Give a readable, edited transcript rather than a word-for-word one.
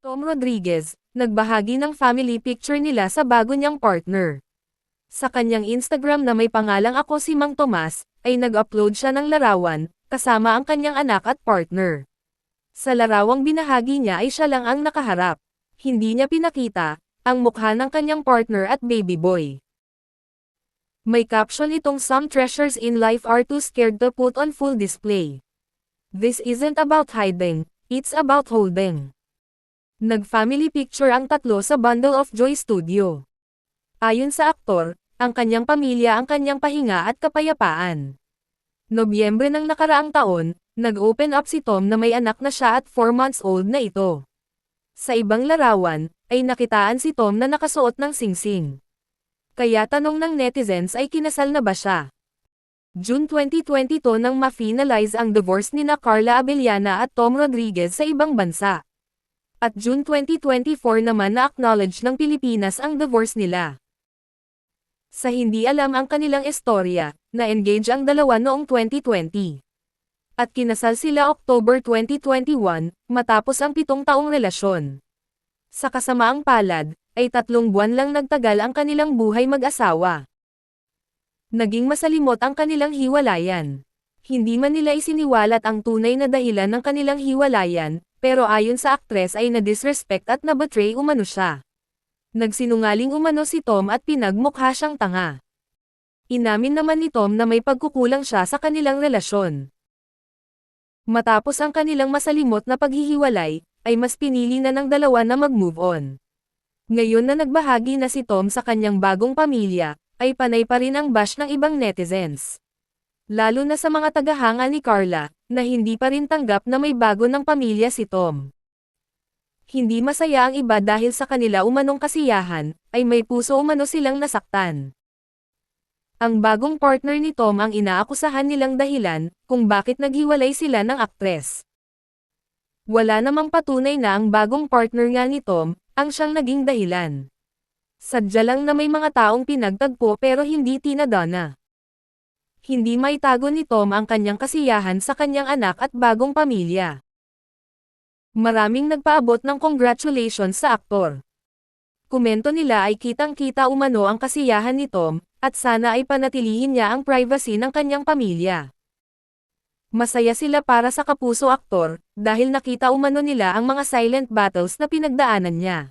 Tom Rodriguez, nagbahagi ng family picture nila sa bago niyang partner. Sa kanyang Instagram na may pangalang Ako si Mang Tomas, ay nag-upload siya ng larawan, kasama ang kanyang anak at partner. Sa larawang binahagi niya ay siya lang ang nakaharap. Hindi niya pinakita ang mukha ng kanyang partner at baby boy. May caption itong "Some treasures in life are too scared to put on full display. This isn't about hiding, it's about holding." Nag-family picture ang tatlo sa Bundle of Joy Studio. Ayon sa aktor, ang kanyang pamilya ang kanyang pahinga at kapayapaan. Nobyembre ng nakaraang taon, nag-open up si Tom na may anak na siya at 4 months old na ito. Sa ibang larawan, ay nakitaan si Tom na nakasuot ng singsing. Kaya tanong ng netizens ay kinasal na ba siya? June 2022 nang ma-finalize ang divorce nina Carla Abellana at Tom Rodriguez sa ibang bansa. At June 2024 naman na-acknowledge ng Pilipinas ang divorce nila. Sa hindi alam ang kanilang istorya, na-engage ang dalawa noong 2020. At kinasal sila October 2021, matapos ang 7 taong relasyon. Sa kasamaang palad, ay 3 buwan lang nagtagal ang kanilang buhay mag-asawa. Naging masalimot ang kanilang hiwalayan. Hindi man nila isiniwalat ang tunay na dahilan ng kanilang hiwalayan, pero ayon sa aktres ay na-disrespect at na-betray umano siya. Nagsinungaling umano si Tom at pinagmukha siyang tanga. Inamin naman ni Tom na may pagkukulang siya sa kanilang relasyon. Matapos ang kanilang masalimot na paghihiwalay, ay mas pinili na ng dalawa na mag-move on. Ngayon na nagbahagi na si Tom sa kanyang bagong pamilya, ay panay pa rin ang bash ng ibang netizens. Lalo na sa mga tagahanga ni Carla, na hindi pa rin tanggap na may bago ng pamilya si Tom. Hindi masaya ang iba dahil sa kanila umanong kasiyahan, ay may puso umano silang nasaktan. Ang bagong partner ni Tom ang inaakusahan nilang dahilan, kung bakit naghiwalay sila ng aktres. Wala namang patunay na ang bagong partner nga ni Tom, ang siyang naging dahilan. Sadya lang na may mga taong pinagtagpo pero hindi tinadana. Hindi maitago ni Tom ang kanyang kasiyahan sa kanyang anak at bagong pamilya. Maraming nagpaabot ng congratulations sa aktor. Komento nila ay kitang-kita umano ang kasiyahan ni Tom, at sana ay panatilihin niya ang privacy ng kanyang pamilya. Masaya sila para sa kapuso aktor, dahil nakita umano nila ang mga silent battles na pinagdaanan niya.